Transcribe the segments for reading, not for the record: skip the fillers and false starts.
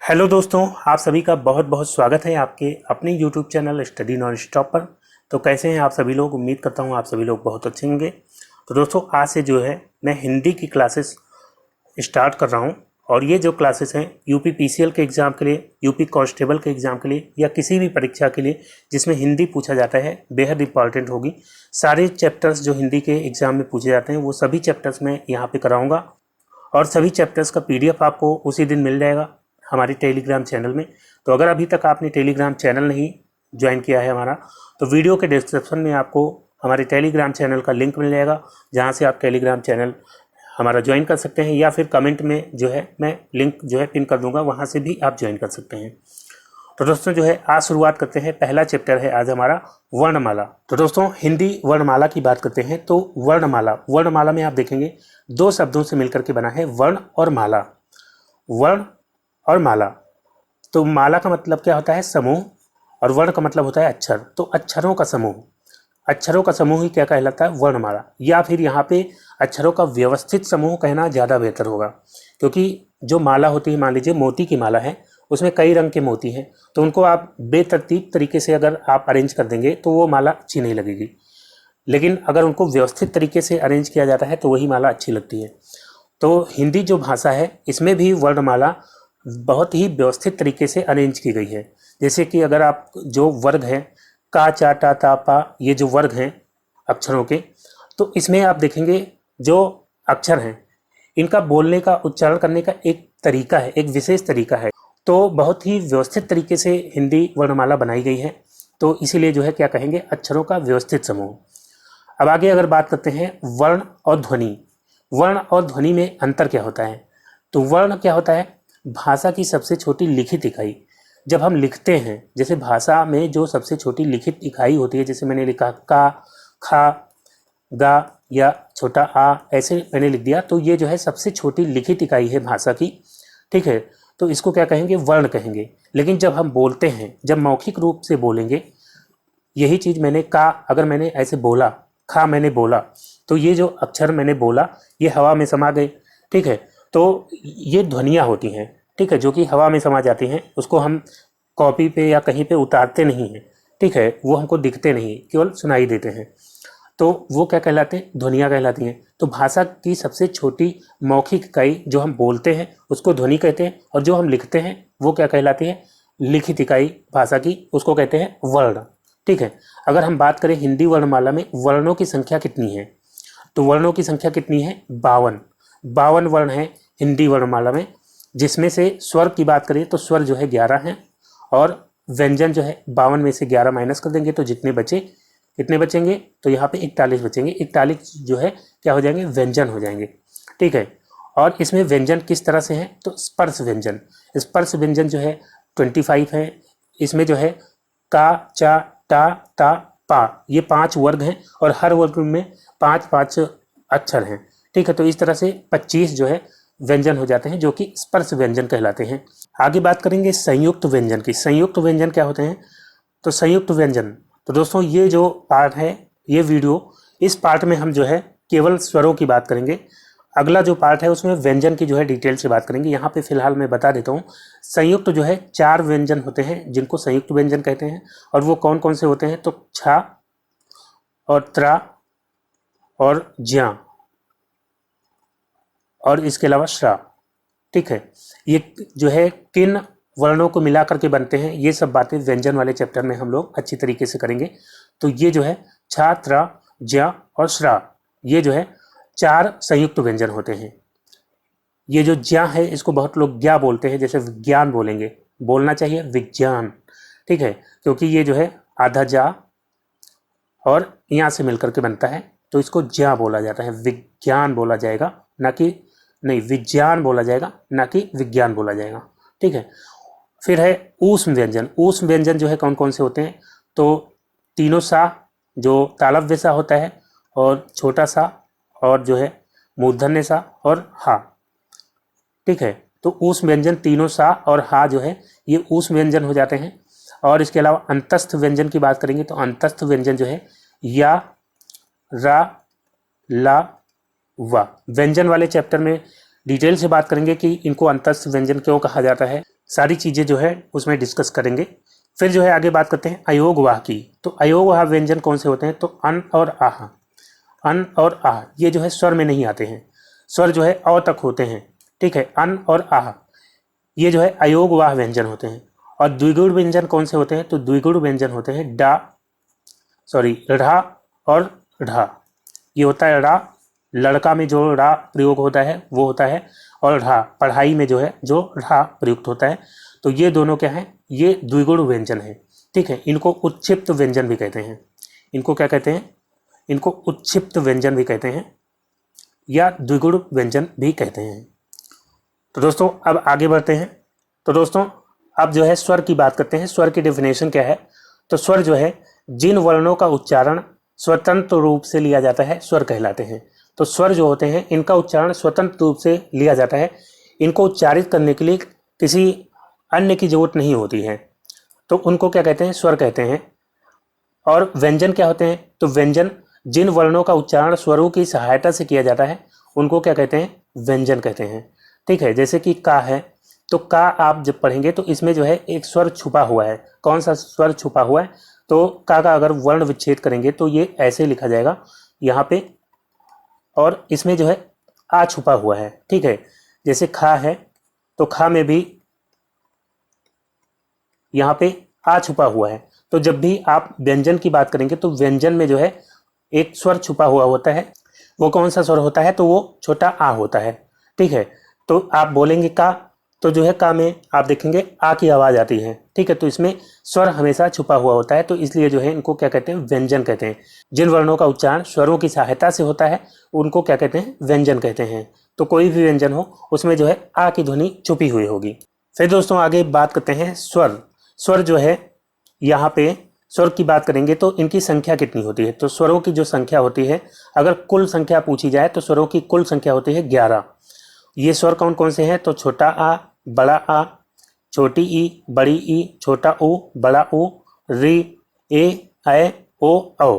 Hello दोस्तों, आप सभी का बहुत बहुत स्वागत है आपके अपने YouTube channel study non stop पर। तो कैसे हैं आप सभी लोग? उम्मीद करता हूं आप सभी लोग बहुत अच्छे होंगे। तो दोस्तों, आज से जो है मैं हिंदी की क्लासेस स्टार्ट कर रहा हूं और ये जो क्लासेस हैं यूपी पीसीएल के एग्ज़ाम के लिए, यूपी कांस्टेबल के एग्ज़ाम के लिए या किसी भी परीक्षा के लिए जिसमें हिंदी पूछा जाता है, बेहद इंपॉर्टेंट होगी। सारे चैप्टर्स जो हिंदी के एग्ज़ाम में पूछे जाते हैं वो सभी चैप्टर्स मैं यहाँ पर कराऊँगा और सभी चैप्टर्स का PDF आपको उसी दिन मिल जाएगा हमारे टेलीग्राम चैनल में। तो अगर अभी तक आपने टेलीग्राम चैनल नहीं ज्वाइन किया है हमारा, तो वीडियो के डिस्क्रिप्शन में आपको हमारे टेलीग्राम चैनल का लिंक मिल जाएगा, जहां से आप टेलीग्राम चैनल हमारा ज्वाइन कर सकते हैं, या फिर कमेंट में जो है मैं लिंक जो है पिन कर दूंगा, वहां से भी आप ज्वाइन कर सकते हैं। तो दोस्तों जो है आज शुरुआत करते हैं। पहला चैप्टर है आज हमारा वर्णमाला। तो दोस्तों हिंदी वर्णमाला की बात करते हैं। तो वर्णमाला में आप देखेंगे दो शब्दों से मिलकर के बना है, वर्ण और माला। वर्ण और माला। तो माला का मतलब क्या होता है? समूह, और वर्ण का मतलब होता है अक्षर। तो अक्षरों का समूह, अक्षरों का समूह ही क्या कहलाता है? वर्णमाला। या फिर यहाँ पे अक्षरों का व्यवस्थित समूह कहना ज़्यादा बेहतर होगा, क्योंकि जो माला होती है, मान लीजिए मोती की माला है, उसमें कई रंग के मोती हैं, तो उनको आप बेतरतीब तरीके से अगर आप अरेंज कर देंगे तो वो माला अच्छी नहीं लगेगी। लेकिन अगर उनको व्यवस्थित तरीके से अरेंज किया जाता है तो वही माला अच्छी लगती है। तो हिंदी जो भाषा है इसमें भी वर्णमाला बहुत ही व्यवस्थित तरीके से अरेंज की गई है। जैसे कि अगर आप जो वर्ग हैं, का, चा, टा, ता, पा, ये जो वर्ग हैं अक्षरों के, तो इसमें आप देखेंगे जो अक्षर हैं इनका बोलने का, उच्चारण करने का एक तरीका है, एक विशेष तरीका है। तो बहुत ही व्यवस्थित तरीके से हिंदी वर्णमाला बनाई गई है। तो इसीलिए जो है क्या कहेंगे? अक्षरों का व्यवस्थित समूह। अब आगे अगर बात करते हैं वर्ण और ध्वनि। वर्ण और ध्वनि में अंतर क्या होता है? तो वर्ण क्या होता है? भाषा की सबसे छोटी लिखित इकाई। जब हम लिखते हैं, जैसे भाषा में जो सबसे छोटी लिखित इकाई होती है, जैसे मैंने लिखा का, खा, गा या छोटा आ, ऐसे मैंने लिख दिया, तो ये जो है सबसे छोटी लिखित इकाई है भाषा की। ठीक है, तो इसको क्या कहेंगे? वर्ण कहेंगे। लेकिन जब हम बोलते हैं, जब मौखिक रूप से बोलेंगे, यही चीज़ मैंने का, अगर मैंने ऐसे बोला, खा मैंने बोला, तो ये जो अक्षर मैंने बोला ये हवा में समा गए। ठीक है, तो ये ध्वनियाँ होती हैं, ठीक है, जो कि हवा में समा जाती हैं। उसको हम कॉपी पे या कहीं पे उतारते नहीं हैं, ठीक है, वो हमको दिखते नहीं, केवल सुनाई देते हैं। तो वो क्या कहलाते हैं? ध्वनियाँ कहलाती हैं। तो भाषा की सबसे छोटी मौखिक इकाई जो हम बोलते हैं उसको ध्वनि कहते हैं, और जो हम लिखते हैं वो क्या कहलाती है? लिखित इकाई भाषा की, उसको कहते हैं वर्ण। ठीक है, अगर हम बात करें हिंदी वर्णमाला में वर्णों की संख्या कितनी है, तो वर्णों की संख्या कितनी है? 52। 52 वर्ण है हिंदी वर्णमाला में, जिसमें से स्वर की बात करें तो स्वर जो है 11 हैं, और व्यंजन जो है 52 में से 11 माइनस कर देंगे तो जितने बचे, कितने बचेंगे? तो यहाँ पे 41 बचेंगे। 41 जो है क्या हो जाएंगे? व्यंजन हो जाएंगे। ठीक है, और इसमें व्यंजन किस तरह से हैं? तो स्पर्श व्यंजन। स्पर्श व्यंजन जो है 25 है। इसमें जो है का, चा, टा, ता, पा, ये 5 वर्ग हैं, और हर वर्ग में 5-5 अक्षर हैं। ठीक है, तो इस तरह से 25 जो है व्यंजन हो जाते हैं, जो कि स्पर्श व्यंजन कहलाते हैं। आगे बात करेंगे संयुक्त व्यंजन की। संयुक्त व्यंजन क्या होते हैं? तो संयुक्त व्यंजन, तो दोस्तों ये जो पार्ट है, ये वीडियो, इस पार्ट में हम जो है केवल स्वरों की बात करेंगे। अगला जो पार्ट है उसमें व्यंजन की जो है डिटेल से बात करेंगे। यहाँ पे फिलहाल मैं बता देता हूँ, संयुक्त जो है 4 व्यंजन होते हैं जिनको संयुक्त व्यंजन कहते हैं, और वो कौन कौन से होते हैं? तो छा और त्रा और ज्या, और इसके अलावा श्रा। ठीक है, ये जो है किन वर्णों को मिलाकर के बनते हैं, ये सब बातें व्यंजन वाले चैप्टर में हम लोग अच्छी तरीके से करेंगे। तो ये जो है छा, त्रा, ज्या और श्रा, ये जो है 4 संयुक्त व्यंजन होते हैं। ये जो ज्या है इसको बहुत लोग ज्ञा बोलते हैं, जैसे विज्ञान बोलेंगे, बोलना चाहिए विज्ञान। ठीक है, क्योंकि ये जो है आधा जा और यहाँ से मिलकर के बनता है, तो इसको ज्या बोला जाता है। विज्ञान बोला जाएगा, ना कि नहीं, विज्ञान बोला जाएगा, ना कि विज्ञान बोला जाएगा। ठीक है, फिर है ऊष्म व्यंजन। ऊष्म व्यंजन जो है कौन कौन से होते हैं? तो तीनों सा, जो तालव्य सा होता है, और छोटा सा, और जो है मूर्धन्य सा, और हा। ठीक है, तो ऊष्म व्यंजन तीनों सा और हा जो है ये ऊष्म व्यंजन हो जाते हैं। और इसके अलावा अंतस्थ व्यंजन की बात करेंगे तो अंतस्थ व्यंजन जो है या, रा, ला, वा। व्यंजन वाले चैप्टर में डिटेल से बात करेंगे कि इनको अंतस्थ व्यंजन क्यों कहा जाता है। सारी चीज़ें जो है उसमें डिस्कस करेंगे। फिर जो है आगे बात करते हैं अयोगवाह की। तो अयोगवाह व्यंजन कौन से होते हैं? तो अन और आह, अन और आह ये जो है स्वर में नहीं आते हैं, स्वर जो है अ तक होते हैं। ठीक है, अन और आह ये जो है अयोगवाह व्यंजन होते हैं। और द्विगुण व्यंजन कौन से होते हैं? तो द्विगुण व्यंजन होते हैं ढ़ा और ढा। ये होता है ड़ा, लड़का में जो ड़ा प्रयोग होता है वो होता है, और ढा पढ़ाई में जो है जो ढा प्रयुक्त होता है। तो ये दोनों क्या हैं? ये द्विगुण व्यंजन है। ठीक है, इनको उत्क्षिप्त व्यंजन भी कहते हैं। इनको क्या कहते हैं? इनको उत्क्षिप्त व्यंजन भी कहते हैं या द्विगुण व्यंजन भी कहते हैं। तो दोस्तों अब आगे बढ़ते हैं। तो दोस्तों अब जो है स्वर की बात करते हैं। स्वर की डेफिनेशन क्या है? तो स्वर जो है जिन वर्णों का उच्चारण स्वतंत्र रूप से लिया जाता है स्वर कहलाते हैं। तो स्वर जो होते हैं इनका उच्चारण स्वतंत्र रूप से लिया जाता है, इनको उच्चारित करने के लिए किसी अन्य की जरूरत नहीं होती है, तो उनको क्या कहते हैं? स्वर कहते हैं। और व्यंजन क्या होते हैं? तो व्यंजन जिन वर्णों का उच्चारण स्वरों की सहायता से किया जाता है उनको क्या कहते हैं? व्यंजन कहते हैं। ठीक है, जैसे कि का है, तो का आप जब पढ़ेंगे तो इसमें जो है एक स्वर छुपा हुआ है। कौन सा स्वर छुपा हुआ है? तो का अगर वर्ण विच्छेद करेंगे तो ये ऐसे लिखा जाएगा यहाँ पे, और इसमें जो है आ छुपा हुआ है। ठीक है, जैसे खा है तो खा में भी यहाँ पे आ छुपा हुआ है। तो जब भी आप व्यंजन की बात करेंगे तो व्यंजन में जो है एक स्वर छुपा हुआ होता है। वो कौन सा स्वर होता है? तो वो छोटा आ होता है। ठीक है, तो आप बोलेंगे का, तो जो है का में आप देखेंगे आ की आवाज़ आती है। ठीक है, तो इसमें स्वर हमेशा छुपा हुआ होता है, तो इसलिए जो है इनको क्या कहते हैं? व्यंजन कहते हैं। जिन वर्णों का उच्चारण स्वरों की सहायता से होता है उनको क्या कहते हैं? व्यंजन कहते हैं। तो कोई भी व्यंजन हो उसमें जो है आ की ध्वनि छुपी हुई होगी। फिर दोस्तों आगे बात करते हैं स्वर। स्वर जो है यहाँ पे स्वर की बात करेंगे तो इनकी संख्या कितनी होती है? तो स्वरों की जो संख्या होती है, अगर कुल संख्या पूछी जाए तो स्वरों की कुल संख्या होती है 11। ये स्वर कौन कौन से हैं? तो छोटा आ, बड़ा आ, छोटी ई, बड़ी ई, छोटा ऊ, बड़ा ऊ, री, ए, ऐ, ओ, औ।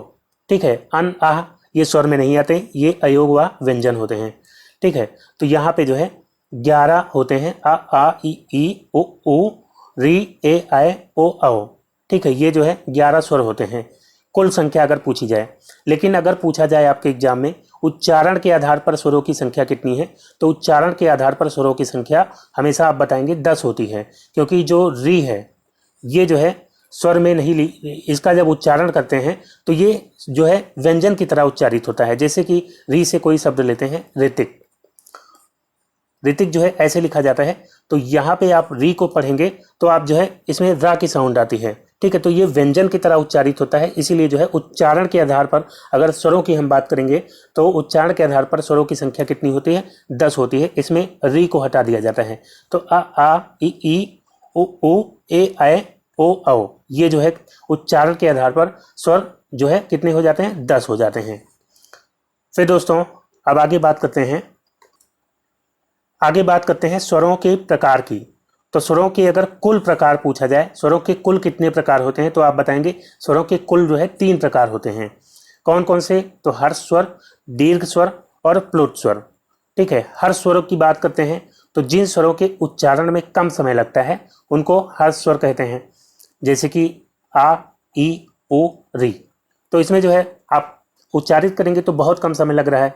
ठीक है, अन, आह ये स्वर में नहीं आते, ये अयोग व व्यंजन होते हैं। ठीक है, तो यहाँ पे जो है 11 होते हैं। आ ई उ ऊ, री, ए, ऐ, ओ, औ। ठीक है, ये जो है 11 स्वर होते हैं कुल संख्या अगर पूछी जाए। लेकिन अगर पूछा जाए आपके एग्जाम में उच्चारण के आधार पर स्वरों की संख्या कितनी है, तो उच्चारण के आधार पर स्वरों की संख्या हमेशा आप बताएंगे 10 होती है, क्योंकि जो री है ये जो है स्वर में नहीं ली, इसका जब उच्चारण करते हैं तो ये जो है व्यंजन की तरह उच्चारित होता है। जैसे कि री से कोई शब्द लेते हैं ऋतिक, ऋतिक जो है ऐसे लिखा जाता है, तो यहाँ पे आप री को पढ़ेंगे तो आप जो है इसमें रा की साउंड आती है। ठीक है, तो ये व्यंजन की तरह उच्चारित होता है, इसीलिए जो है उच्चारण के आधार पर अगर स्वरों की हम बात करेंगे तो उच्चारण के आधार पर स्वरों की संख्या कितनी होती है? 10 होती है। इसमें री को हटा दिया जाता है, तो आ ई उ ऊ, ए, ऐ, ओ, औ ये जो है उच्चारण के आधार पर स्वर जो है कितने हो जाते हैं? 10 हो जाते हैं। फिर दोस्तों अब आगे बात करते हैं स्वरों के प्रकार की। तो स्वरों के अगर कुल प्रकार पूछा जाए, स्वरों के कुल कितने प्रकार होते हैं, तो आप बताएंगे स्वरों के कुल जो है 3 प्रकार होते हैं। कौन कौन से? तो हर्ष स्वर, दीर्घ स्वर और प्लुत स्वर। ठीक है, हर्ष स्वरों की बात करते हैं तो जिन स्वरों के उच्चारण में कम समय लगता है उनको हर्ष स्वर कहते हैं। जैसे कि आ, ई, उ, री, तो इसमें जो है आप उच्चारित करेंगे तो बहुत कम समय लग रहा है।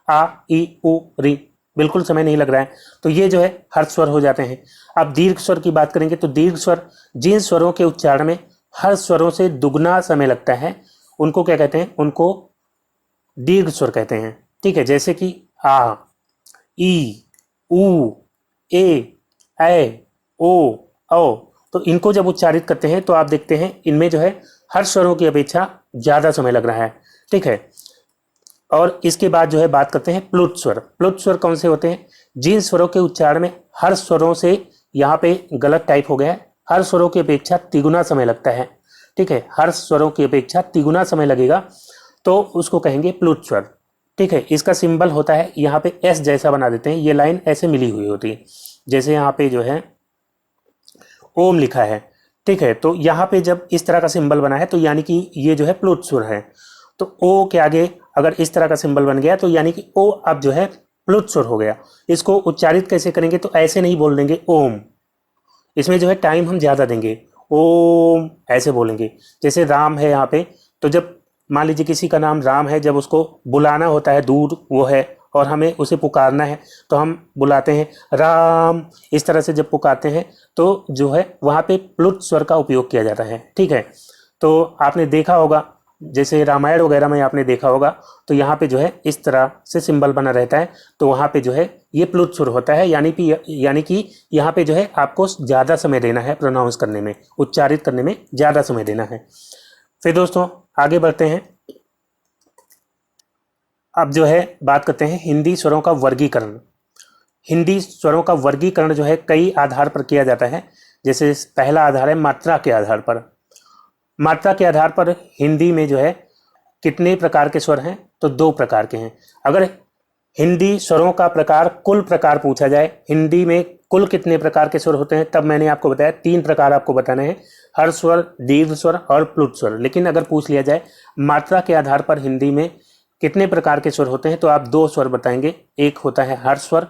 आ, ई, उ, री बिल्कुल समय नहीं लग रहा है, तो ये जो है हर्ष स्वर हो जाते हैं। अब दीर्घ स्वर की बात करेंगे तो दीर्घ स्वर जिन स्वरों के उच्चारण में हर्ष स्वरों से दुगना समय लगता है उनको क्या कहते हैं? उनको दीर्घ स्वर कहते हैं। ठीक है, जैसे कि आ, ई, उ, ए, ऐ, ओ, औ, तो इनको जब उच्चारित करते हैं तो आप देखते हैं इनमें जो है हर्ष स्वरों की अपेक्षा ज़्यादा समय लग रहा है। ठीक है, और इसके बाद जो है बात करते हैं प्लुत स्वर। प्लुत स्वर कौन से होते हैं? जिन स्वरों के उच्चारण में हर स्वरों से, यहाँ पे गलत टाइप हो गया है, हर स्वरों की अपेक्षा तिगुना समय लगता है। ठीक है, हर स्वरों की अपेक्षा तिगुना समय लगेगा तो उसको कहेंगे प्लुत स्वर। ठीक है, इसका सिंबल होता है यहाँ पे एस जैसा बना देते हैं, ये लाइन ऐसे मिली हुई होती है, जैसे यहाँ पे जो है ओम लिखा है। ठीक है, तो यहाँ पे जब इस तरह का सिंबल बना है तो यानी कि ये जो है प्लुत स्वर है। तो ओ के आगे अगर इस तरह का सिंबल बन गया तो यानी कि ओ अब जो है प्लुत स्वर हो गया। इसको उच्चारित कैसे करेंगे? तो ऐसे नहीं बोल देंगे ओम, इसमें जो है टाइम हम ज़्यादा देंगे, ओम ऐसे बोलेंगे। जैसे राम है यहाँ पे, तो जब मान लीजिए किसी का नाम राम है, जब उसको बुलाना होता है, दूर वो है और हमें उसे पुकारना है, तो हम बुलाते हैं राम। इस तरह से जब पुकारते हैं तो जो है वहाँ पे प्लुत स्वर का उपयोग किया जाता है। ठीक है, तो आपने देखा होगा, जैसे रामायण वगैरह में आपने देखा होगा, तो यहाँ पे जो है इस तरह से सिंबल बना रहता है, तो वहाँ पे जो है ये प्लुत स्वर होता है, यानी कि यहाँ पे जो है आपको ज़्यादा समय देना है प्रोनाउंस करने में, उच्चारित करने में ज़्यादा समय देना है। फिर दोस्तों आगे बढ़ते हैं। अब जो है बात करते हैं हिंदी स्वरों का वर्गीकरण। हिंदी स्वरों का वर्गीकरण जो है कई आधार पर किया जाता है। जैसे पहला आधार है मात्रा के आधार पर। मात्रा के आधार पर हिंदी में जो है कितने प्रकार के स्वर हैं, तो 2 प्रकार के हैं। अगर हिंदी स्वरों का प्रकार, कुल प्रकार पूछा जाए, हिंदी में कुल कितने प्रकार के स्वर होते हैं, तब मैंने आपको बताया 3 प्रकार आपको बताने हैं, हर्ष स्वर, दीर्घ स्वर और प्लुत स्वर। लेकिन अगर पूछ लिया जाए मात्रा के आधार पर हिंदी में कितने प्रकार के स्वर होते हैं, तो आप 2 स्वर बताएंगे। एक होता है हर्ष स्वर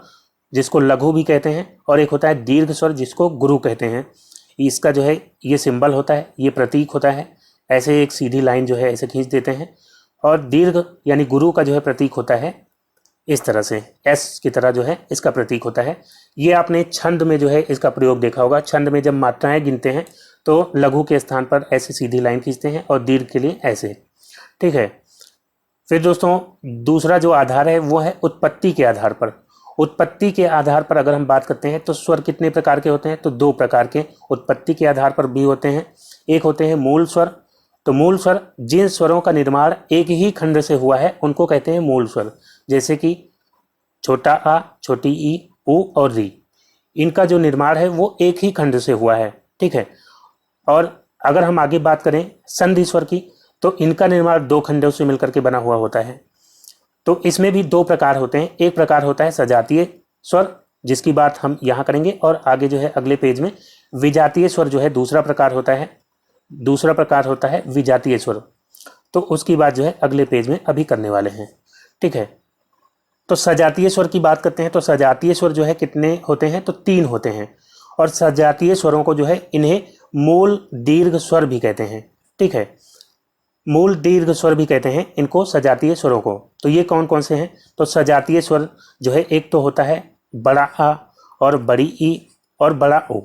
जिसको लघु भी कहते हैं, और एक होता है दीर्घ स्वर जिसको गुरु कहते हैं। इसका जो है ये सिंबल होता है, ये प्रतीक होता है। ऐसे एक सीधी लाइन जो है ऐसे खींच देते हैं, और दीर्घ यानी गुरु का जो है प्रतीक होता है इस तरह से, एस की तरह जो है इसका प्रतीक होता है। ये आपने छंद में जो है इसका प्रयोग देखा होगा। छंद में जब मात्राएं गिनते हैं तो लघु के स्थान पर ऐसे सीधी लाइन खींचते हैं और दीर्घ के लिए ऐसे। ठीक है, फिर दोस्तों दूसरा जो आधार है वो है उत्पत्ति के आधार पर। उत्पत्ति के आधार पर अगर हम बात करते हैं तो स्वर कितने प्रकार के होते हैं, तो 2 प्रकार के उत्पत्ति के आधार पर भी होते हैं। एक होते हैं मूल स्वर, तो मूल स्वर जिन स्वरों का निर्माण एक ही खंड से हुआ है उनको कहते हैं मूल स्वर। जैसे कि छोटा आ, छोटी ई, उ और री, इनका जो निर्माण है वो एक ही खंड से हुआ है। ठीक है, और अगर हम आगे बात करें संधि स्वर की, तो इनका निर्माण 2 खंडों से मिलकर के बना हुआ होता है। तो इसमें भी 2 प्रकार होते हैं। एक प्रकार होता है सजातीय स्वर, जिसकी बात हम यहाँ करेंगे, और आगे जो है अगले पेज में विजातीय स्वर जो है दूसरा प्रकार होता है। दूसरा प्रकार होता है विजातीय स्वर, तो उसकी बात जो है अगले पेज में अभी करने वाले हैं। ठीक है, तो सजातीय स्वर की बात करते हैं, तो सजातीय स्वर जो है कितने होते हैं, तो 3 होते हैं। और सजातीय स्वरों को जो है इन्हें मूल दीर्घ स्वर भी कहते हैं। ठीक है, मूल दीर्घ स्वर भी कहते हैं इनको, सजातीय स्वरों को। तो ये कौन कौन से हैं, तो सजातीय स्वर जो है एक तो होता है बड़ा आ और बड़ी ई और बड़ा ओ।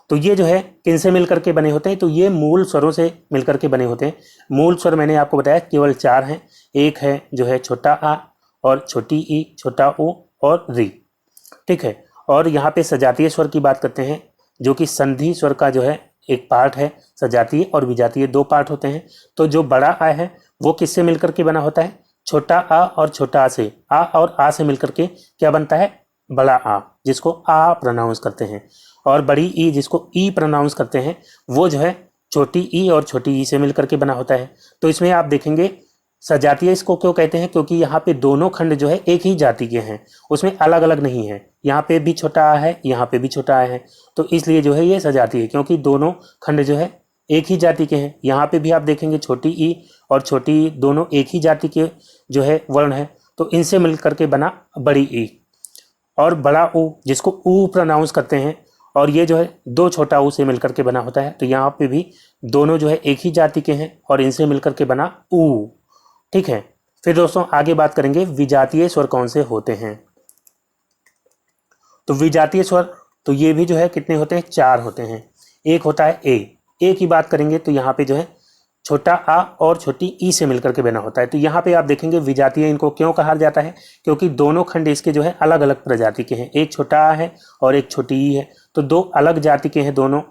तो ये जो है किन से मिलकर के बने होते हैं, तो ये मूल स्वरों से मिलकर के बने होते हैं। मूल स्वर मैंने आपको बताया केवल 4 हैं। एक है जो है छोटा आ और छोटी ई, छोटा ओ और री। ठीक है, और यहाँ पे सजातीय स्वर की बात करते हैं, जो कि संधि स्वर का जो है एक पार्ट है। सजातीय और विजातीय 2 पार्ट होते हैं। तो जो बड़ा आ है वो किससे मिलकर के बना होता है, छोटा आ और छोटा आ से। आ और आ से मिलकर के क्या बनता है, बड़ा आ, जिसको आ प्रोनाउंस करते हैं। और बड़ी ई जिसको ई प्रोनाउंस करते हैं, वो जो है छोटी ई और छोटी ई से मिलकर के बना होता है। तो इसमें आप देखेंगे सजातीय इसको क्यों कहते हैं, क्योंकि यहाँ पे दोनों खंड जो है एक ही जाति के हैं, उसमें अलग अलग नहीं है। यहाँ पे भी छोटा आ है, यहाँ पे भी छोटा आ है, तो इसलिए जो है ये सजातीय है, क्योंकि दोनों खंड जो है एक ही जाति के हैं। यहाँ पे भी आप देखेंगे छोटी ई और छोटी ई दोनों एक ही जाति के जो है वर्ण है, तो इनसे मिलकर के बना बड़ी ई। और बड़ा ऊ जिसको ऊ प्रोनाउंस करते हैं, और ये जो है 2 छोटा ऊ से मिलकर के बना होता है। तो यहाँ पे भी दोनों जो है एक ही जाति के हैं और इनसे मिलकर के बना ऊ। ठीक है, फिर दोस्तों आगे बात करेंगे विजातीय स्वर कौन से होते हैं। तो विजातीय स्वर, तो ये भी जो है कितने होते हैं, 4 होते हैं। एक होता है ए की बात करेंगे, तो यहाँ पे जो है छोटा आ और छोटी ई से मिलकर के बना होता है। तो यहाँ पे आप देखेंगे विजातीय इनको क्यों कहा जाता है, क्योंकि दोनों खंड इसके जो है अलग अलग प्रजाति के हैं। एक छोटा आ है और एक छोटी ई है, तो 2 अलग जाति के हैं दोनों,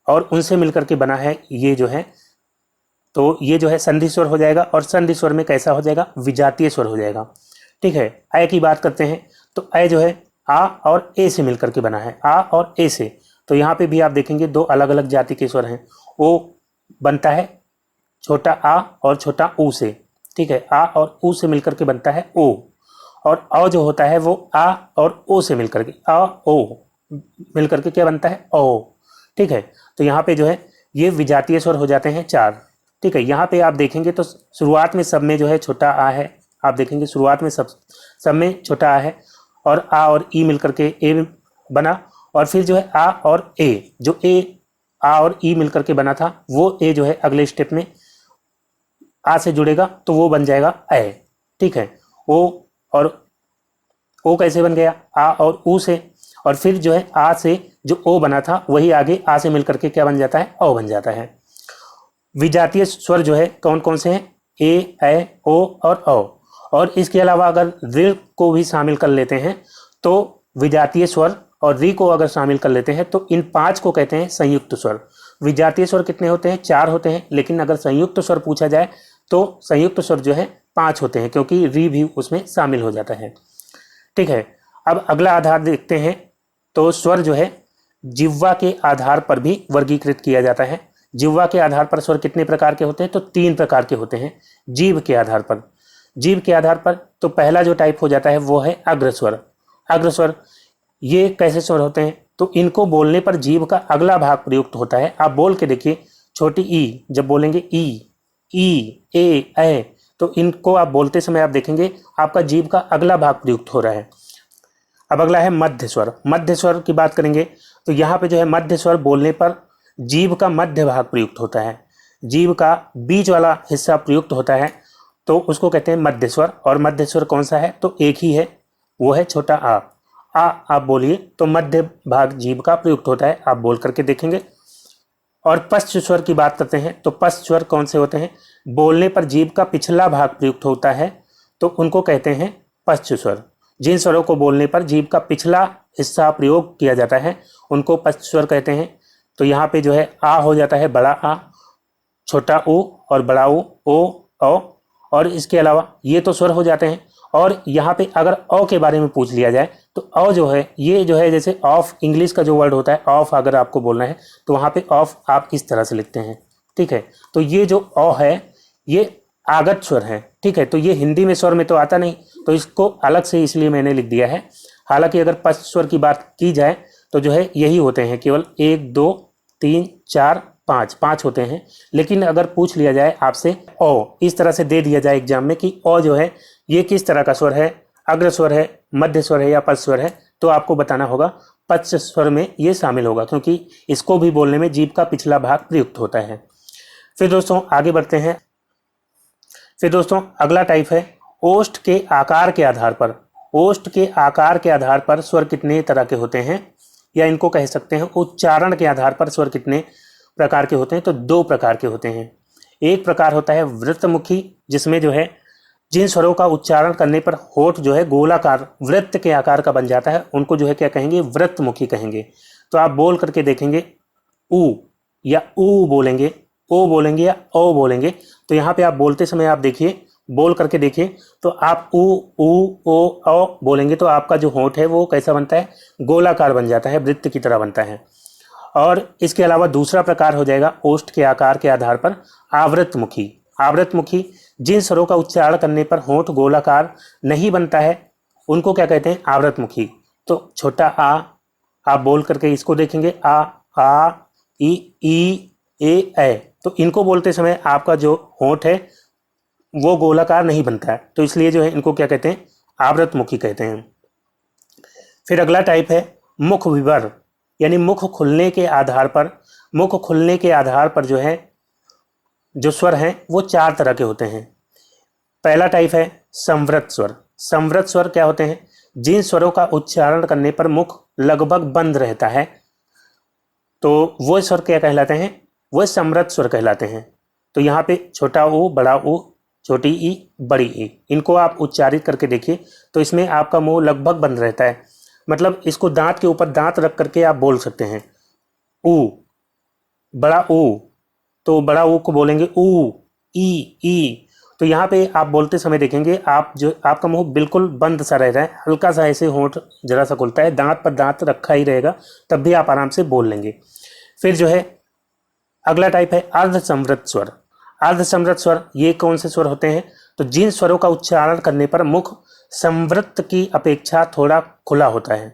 और उनसे मिलकर के बना है ये जो है। तो ये जो है संधि स्वर हो जाएगा, और संधि स्वर में कैसा हो जाएगा, विजातीय स्वर हो जाएगा। ठीक है, अय की बात करते हैं, तो अय जो है आ और ए से मिलकर के बना है, आ और ए से। तो यहाँ पे भी आप देखेंगे 2 अलग अलग जाति के स्वर हैं। ओ बनता है छोटा आ और छोटा ऊ से। ठीक है, आ और ऊ से मिलकर के बनता है ओ, और अ जो होता है वो आ और ओ से मिलकर के, आ ओ मिलकर के क्या बनता है, ओ। ठीक है, तो यहाँ पे जो है ये विजातीय स्वर हो जाते हैं 4। ठीक है, यहाँ पे आप देखेंगे तो शुरुआत में सब में जो है छोटा आ है। आप देखेंगे शुरुआत में सब में छोटा आ है, और आ और ई मिलकर के ए बना, और फिर जो है आ और ए, जो ए आ और ई मिलकर के बना था वो ए जो है अगले स्टेप में आ से जुड़ेगा तो वो बन जाएगा ए। ठीक है, ओ और ओ कैसे बन गया, आ और ऊ से, और फिर जो है आ से जो ओ बना था वही आगे आ से मिलकर के क्या बन जाता है, ओ बन जाता है। विजातीय स्वर जो है कौन कौन से हैं, ए ओ और औ। और इसके अलावा अगर ऋ को भी शामिल कर लेते हैं तो विजातीय स्वर, और री को अगर शामिल कर लेते हैं तो इन 5 को कहते हैं संयुक्त स्वर। विजातीय स्वर कितने होते हैं, 4 होते हैं, लेकिन अगर संयुक्त स्वर पूछा जाए तो संयुक्त स्वर जो है 5 होते हैं, क्योंकि री भी उसमें शामिल हो जाता है। ठीक है, अब अगला आधार देखते हैं। तो स्वर जो है जिह्वा के आधार पर भी वर्गीकृत किया जाता है। जिह्वा के आधार पर स्वर कितने प्रकार के होते हैं, तो 3 प्रकार के होते हैं। जीभ के आधार पर, जीभ के आधार पर तो पहला जो टाइप हो जाता है वो है अग्रस्वर। अग्रस्वर ये कैसे स्वर होते हैं, तो इनको बोलने पर जीभ का अगला भाग प्रयुक्त होता है। आप बोल के देखिए, छोटी ई जब बोलेंगे ई ए, तो इनको आप बोलते समय आप देखेंगे आपका जीभ का अगला भाग प्रयुक्त हो रहा है। अब अगला है मध्य स्वर। मध्य स्वर की बात करेंगे तो यहाँ पे जो है मध्य स्वर बोलने पर जीभ का मध्य भाग प्रयुक्त होता है, जीभ का बीच वाला हिस्सा प्रयुक्त होता है, तो उसको कहते हैं मध्य स्वर। और मध्य स्वर कौन सा है, तो एक ही है, वो है छोटा आ। आप बोलिए तो मध्य भाग जीभ का प्रयुक्त होता है, आप बोल करके देखेंगे। और पश्च स्वर की बात करते हैं तो पश्च स्वर कौन से होते हैं, बोलने पर जीभ का पिछला भाग प्रयुक्त होता है, तो उनको कहते हैं पश्च स्वर। जिन स्वरों को बोलने पर जीभ का पिछला हिस्सा प्रयोग किया जाता है उनको पश्च स्वर कहते हैं। तो यहाँ पे जो है आ हो जाता है बड़ा आ, छोटा ऊ और बड़ा ऊ, ओ, और इसके अलावा ये तो स्वर हो जाते हैं। और यहाँ पे अगर अ के बारे में पूछ लिया जाए तो अ जो है ये जो है जैसे ऑफ, इंग्लिश का जो वर्ड होता है ऑफ, अगर आपको बोलना है तो वहाँ पे ऑफ आप इस तरह से लिखते हैं। ठीक है, तो ये जो अ है ये आगत स्वर है। ठीक है, तो ये हिंदी में स्वर में तो आता नहीं, तो इसको अलग से इसलिए मैंने लिख दिया है। हालांकि अगर पश्च स्वर की बात की जाए तो जो है यही होते हैं, केवल 1 2 3 4 5 होते हैं। लेकिन अगर पूछ लिया जाए आपसे ओ, इस तरह से दे दिया जाए एग्जाम में कि ओ जो है ये किस तरह का स्वर है, अग्र स्वर है, मध्य स्वर है या पश्च स्वर है, तो आपको बताना होगा पश्च स्वर में ये शामिल होगा, क्योंकि इसको भी बोलने में जीभ का पिछला भाग प्रयुक्त होता है। फिर दोस्तों आगे बढ़ते हैं। फिर दोस्तों अगला टाइप है ओष्ठ के आकार के आधार पर। ओष्ठ के आकार के आधार पर स्वर कितने तरह के होते हैं, या इनको कह सकते हैं उच्चारण के आधार पर स्वर कितने प्रकार के होते हैं, तो 2 प्रकार के होते हैं। एक प्रकार होता है वृत्तमुखी, जिसमें जो है जिन स्वरों का उच्चारण करने पर होठ जो है गोलाकार वृत्त के आकार का बन जाता है उनको जो है क्या कहेंगे, वृत्तमुखी कहेंगे। तो आप बोल करके देखेंगे ऊ या ऊ बोलेंगे, ओ बोलेंगे या ओ बोलेंगे। तो यहाँ पे आप बोलते समय आप देखिए, बोल करके देखिए, तो आप ऊ ओ बोलेंगे तो आपका जो होंठ है वो कैसा बनता है, गोलाकार बन जाता है, वृत्त की तरह बनता है। और इसके अलावा दूसरा प्रकार हो जाएगा ओष्ठ के आकार के आधार पर आवृतमुखी। आवृतमुखी जिन स्वरों का उच्चारण करने पर होंठ गोलाकार नहीं बनता है उनको क्या कहते हैं, आवृतमुखी। तो छोटा आ आप बोल करके इसको देखेंगे, आ ई ए, तो इनको बोलते समय आपका जो होंठ है वो गोलाकार नहीं बनता है, तो इसलिए जो है इनको क्या कहते हैं, आवृतमुखी कहते हैं। फिर अगला टाइप है मुख विवर, यानी मुख खुलने के आधार पर, मुख खुलने के आधार पर जो है जो स्वर हैं वो 4 तरह के होते हैं। पहला टाइप है संवृत स्वर। संवृत स्वर क्या होते हैं, जिन स्वरों का उच्चारण करने पर मुख लगभग बंद रहता है तो वो स्वर क्या कहलाते हैं, वो संवृत स्वर कहलाते हैं। तो यहाँ पे छोटा ऊ, बड़ा ऊ, छोटी ई, बड़ी ई, इनको आप उच्चारित करके देखिए तो इसमें आपका मुंह लगभग बंद रहता है, मतलब इसको दांत के ऊपर दांत रख करके आप बोल सकते हैं। ऊ, बड़ा ऊ, तो बड़ा ऊ को बोलेंगे ऊ, ई, तो यहाँ पे आप बोलते समय देखेंगे आप जो आपका मुंह बिल्कुल बंद सा रह रहा है, हल्का सा ऐसे होंठ जरा सा खुलता है, दांत पर दांत रखा ही रहेगा, तब भी आप आराम से बोल लेंगे। फिर जो है अगला टाइप है अर्धसंवृत स्वर। अर्धसंवृत स्वर ये कौन से स्वर होते हैं, तो जिन स्वरों का उच्चारण करने पर मुख संवृत की अपेक्षा थोड़ा खुला होता है।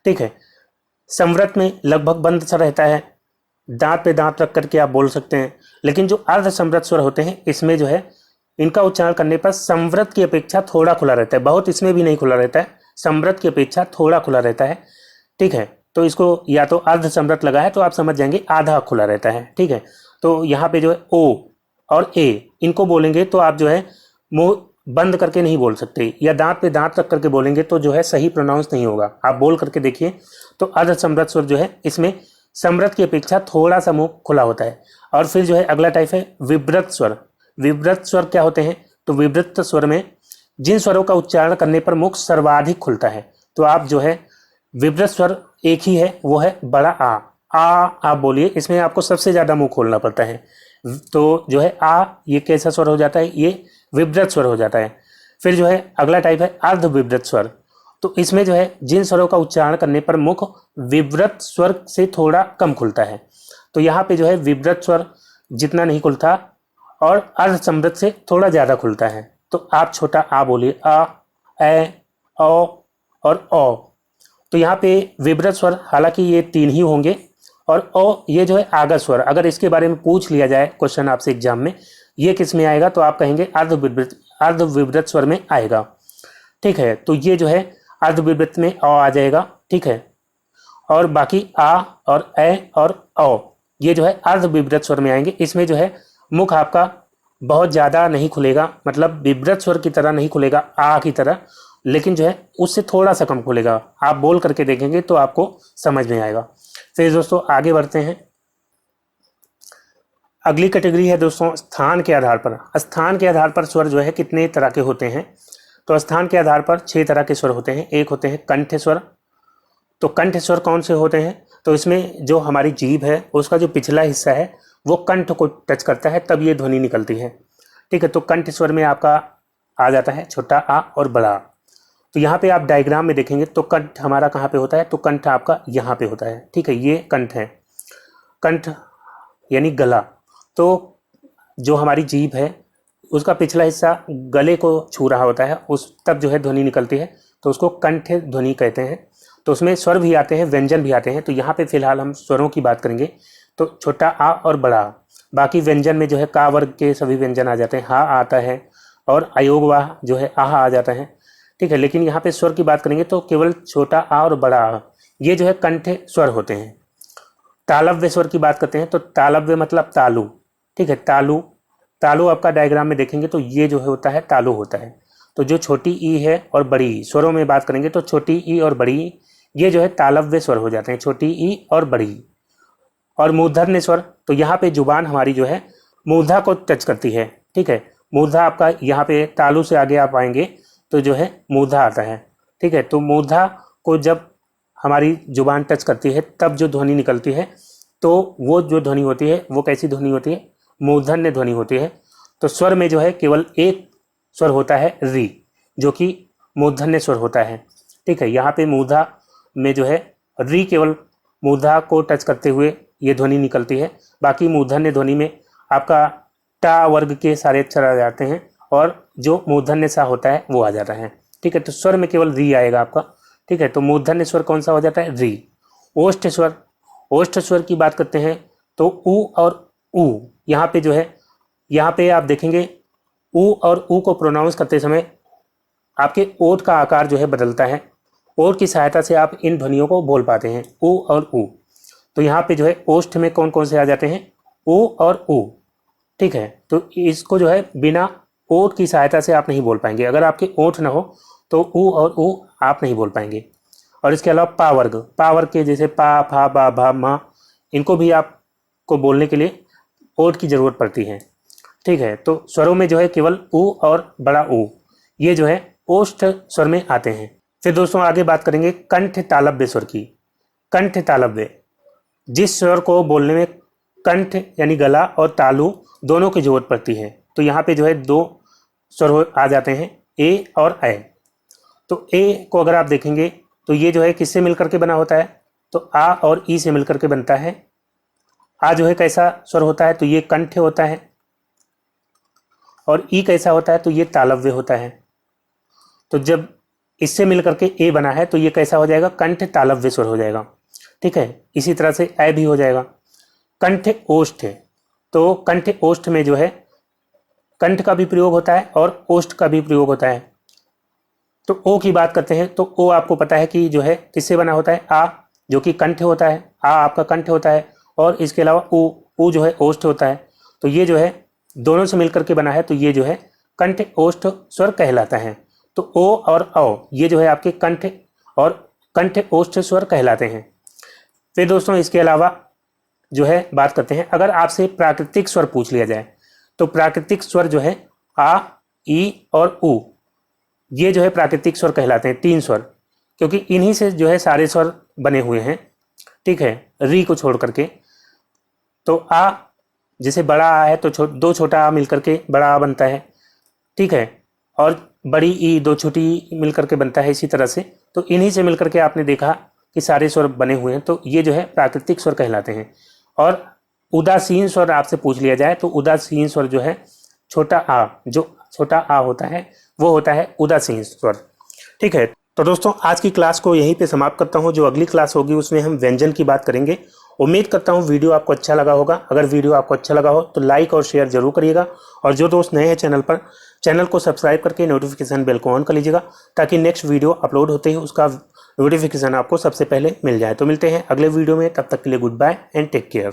ठीक है, संवृत में लगभग बंद सा रहता है, दांत पे दांत रख करके आप बोल सकते हैं, लेकिन जो अर्धसंवृत स्वर होते हैं इसमें जो है इनका उच्चारण करने पर संवृत की अपेक्षा थोड़ा खुला रहता है, बहुत इसमें भी नहीं खुला रहता है, संवृत की अपेक्षा थोड़ा खुला रहता है। ठीक है, तो इसको या तो अर्ध समृत लगा है तो आप समझ जाएंगे आधा खुला रहता है, ठीक है। तो यहाँ पे जो है ओ और ए इनको बोलेंगे तो आप जो है मुंह बंद करके नहीं बोल सकते, या दांत पे दांत रख करके बोलेंगे तो जो है सही प्रोनाउंस नहीं होगा। आप बोल करके देखिए तो अर्ध समृत स्वर जो है इसमें समृत की अपेक्षा थोड़ा सा मुंह खुला होता है। और फिर जो है अगला टाइप है विव्रत स्वर। विव्रत स्वर क्या होते हैं? तो विव्रत स्वर में जिन स्वरों का उच्चारण करने पर मुख सर्वाधिक खुलता है, तो आप जो है विव्रत स्वर एक ही है, वो है बड़ा आ। आप बोलिए, इसमें आपको सबसे ज्यादा मुंह खोलना पड़ता है। तो जो है आ, ये कैसा स्वर हो जाता है? ये विव्रत स्वर हो जाता है। फिर जो है अगला टाइप है अर्ध विव्रत स्वर। तो इसमें जो है जिन स्वरों का उच्चारण करने पर मुख विव्रत स्वर से थोड़ा कम खुलता है। तो यहाँ पे जो है विव्रत स्वर जितना नहीं खुलता और अर्ध समृत से थोड़ा ज्यादा खुलता है। तो आप छोटा आ बोलिए, आ, ए, औ और औ। तो यहाँ पे विव्रत स्वर हालांकि ये 3 ही होंगे, और ओ ये जो है आगत स्वर। अगर इसके बारे में पूछ लिया जाए क्वेश्चन आपसे एग्जाम में, ये किस में आएगा, तो आप कहेंगे अर्ध विव्रत स्वर में आएगा, ठीक है। तो ये जो है अर्ध विव्रत में अ आ जाएगा, ठीक है। और बाकी आ और ए और औ ये जो है अर्ध विव्रत स्वर में आएंगे। इसमें जो है मुख आपका बहुत ज्यादा नहीं खुलेगा, मतलब विव्रत स्वर की तरह नहीं खुलेगा आ की तरह, लेकिन जो है उससे थोड़ा सा कम खुलेगा। आप बोल करके देखेंगे तो आपको समझ में आएगा। फिर दोस्तों आगे बढ़ते हैं। अगली कैटेगरी है दोस्तों स्थान के आधार पर। स्थान के आधार पर स्वर जो है कितने तरह के होते हैं? तो स्थान के आधार पर 6 तरह के स्वर होते हैं। एक होते हैं कंठ स्वर। तो कंठ स्वर कौन से होते हैं? तो इसमें जो हमारी जीभ है उसका जो पिछला हिस्सा है वो कंठ को टच करता है, तब ये ध्वनि निकलती है, ठीक है। तो कंठ स्वर में आपका आ जाता है छोटा आ और बड़ा आ। तो यहाँ पे आप डायग्राम में देखेंगे तो कंठ हमारा कहाँ पे होता है? तो कंठ आपका यहाँ पे होता है, ठीक है। ये कंठ है, कंठ यानी गला। तो जो हमारी जीभ है उसका पिछला हिस्सा गले को छू रहा होता है, उस तब जो है ध्वनि निकलती है, तो उसको कंठ ध्वनि कहते हैं। तो उसमें स्वर भी आते हैं, व्यंजन भी आते हैं। तो यहाँ पे फिलहाल हम स्वरों की बात करेंगे। तो छोटा आ और बड़ा आ। बाकी व्यंजन में जो है का वर्ग के सभी व्यंजन आ जाते हैं, हा आता है और अयोग वाह जो है आह आ जाता है, ठीक है। लेकिन यहाँ पे स्वर की बात करेंगे तो केवल छोटा आ और बड़ा आ ये जो है कंठ स्वर होते हैं। तालव्य स्वर की बात करते हैं तो तालव्य मतलब तालु, ठीक है। तालु, तालु आपका डायग्राम में देखेंगे तो ये जो है होता है तालु होता है। तो जो छोटी ई है और बड़ी ई, स्वरों में बात करेंगे तो छोटी ई और बड़ी ई ये जो है तालव्य स्वर हो जाते हैं, छोटी ई और बड़ी ई। और मूर्धन्य स्वर, तो यहाँ पे जुबान हमारी जो है मूर्धा को टच करती है, ठीक है। मूर्धा आपका यहाँ पे तालु से आगे आप आएंगे तो जो है मूर्धा आता है, ठीक है। तो मूर्धा को जब हमारी जुबान टच करती है तब जो ध्वनि निकलती है, तो वो जो ध्वनि होती है वो कैसी ध्वनि होती है? मूर्धन्य ध्वनि होती है। तो स्वर में जो है केवल एक स्वर होता है री, जो कि मूर्धन्य स्वर होता है, ठीक है। यहाँ पे मूर्धा में जो है री केवल मूर्धा को टच करते हुए ये ध्वनि निकलती है। बाकी मूर्धन्य ध्वनि में आपका टा वर्ग के सारे अक्षर आ जाते हैं और जो मूर्धन्य सा होता है वो आ जाता है, ठीक है। तो स्वर में केवल री आएगा आपका, ठीक है। तो मूर्धन्य स्वर कौन सा हो जाता है? री। ओष्ठ स्वर, ओष्ठ स्वर की बात करते हैं तो उ और उ, यहाँ पे जो है यहाँ पे आप देखेंगे उ और उ को प्रोनाउंस करते समय आपके ओठ का आकार जो है बदलता है। ओठ की सहायता से आप इन ध्वनियों को बोल पाते हैं, उ और उ। तो यहाँ पे जो है ओष्ठ में कौन कौन से आ जाते हैं? उ और उ, ठीक है। तो इसको जो है बिना ओठ की सहायता से आप नहीं बोल पाएंगे। अगर आपके ओठ ना हो तो उ और उ आप नहीं बोल पाएंगे। और इसके अलावा पा वर्ग, पा वर्ग के जैसे पा, फा, बा, भा, मा, इनको भी आपको बोलने के लिए ओठ की जरूरत पड़ती है, ठीक है। तो स्वरों में जो है केवल उ और बड़ा उ ये जो है ओष्ठ स्वर में आते हैं। फिर दोस्तों आगे बात करेंगे कंठ तालव्य स्वर की। कंठ तालव्य, जिस स्वर को बोलने में कंठ यानी गला और तालु दोनों की जरूरत पड़ती है। तो यहाँ पे जो है 2 स्वर आ जाते हैं, ए और ऐ। तो ए को अगर आप देखेंगे तो ये जो है किससे मिलकर के बना होता है? तो आ और ई से मिलकर के बनता है। आ जो है कैसा स्वर होता है? तो ये कंठ होता है। और ई कैसा होता है? तो ये तालव्य होता है। तो जब इससे मिलकर के ए बना है तो ये कैसा हो जाएगा? कंठ तालव्य स्वर हो जाएगा, ठीक है। इसी तरह से ऐ भी हो जाएगा। कंठ ओष्ठ, तो कंठ ओष्ठ में जो है कंठ का भी प्रयोग होता है और ओष्ठ का भी प्रयोग होता है। तो ओ की बात करते हैं तो ओ आपको पता है कि जो है किससे बना होता है? आ, जो कि कंठ होता है, आ आपका कंठ होता है, और इसके अलावा ऊ जो है ओष्ठ होता है। तो ये जो है दोनों से मिलकर के बना है, तो ये जो है कंठ ओष्ठ स्वर कहलाता है। तो ओ और औ ये जो है आपके कंठ और कंठ ओष्ठ स्वर कहलाते हैं। फिर दोस्तों इसके अलावा जो है बात करते हैं, अगर आपसे प्राकृतिक स्वर पूछ लिया जाए तो प्राकृतिक स्वर जो है आ, ई और उ, ये जो है प्राकृतिक स्वर कहलाते हैं, 3 स्वर, क्योंकि इन्हीं से जो है सारे स्वर बने हुए हैं, ठीक है, री को छोड़ करके। तो आ जैसे बड़ा आ है तो दो छोटा आ मिलकर के बड़ा आ बनता है, ठीक है, और बड़ी ई दो छोटी ई मिलकर के बनता है इसी तरह से। तो इन्हीं से मिलकर के आपने देखा कि सारे स्वर बने हुए हैं, तो ये जो है प्राकृतिक स्वर कहलाते हैं। और उदासीन स्वर आपसे पूछ लिया जाए तो उदासीन स्वर जो है छोटा आ, जो छोटा आ होता है वो होता है उदासीन स्वर, ठीक है। तो दोस्तों आज की क्लास को यहीं पे समाप्त करता हूँ। जो अगली क्लास होगी उसमें हम व्यंजन की बात करेंगे। उम्मीद करता हूँ वीडियो आपको अच्छा लगा होगा। अगर वीडियो आपको अच्छा लगा हो तो लाइक और शेयर जरूर करिएगा, और जो दोस्त नए हैं चैनल पर, चैनल को सब्सक्राइब करके नोटिफिकेशन बेल को ऑन कर लीजिएगा, ताकि नेक्स्ट वीडियो अपलोड होते ही उसका नोटिफिकेशन आपको सबसे पहले मिल जाए। तो मिलते हैं अगले वीडियो में, तब तक के लिए goodbye and take care.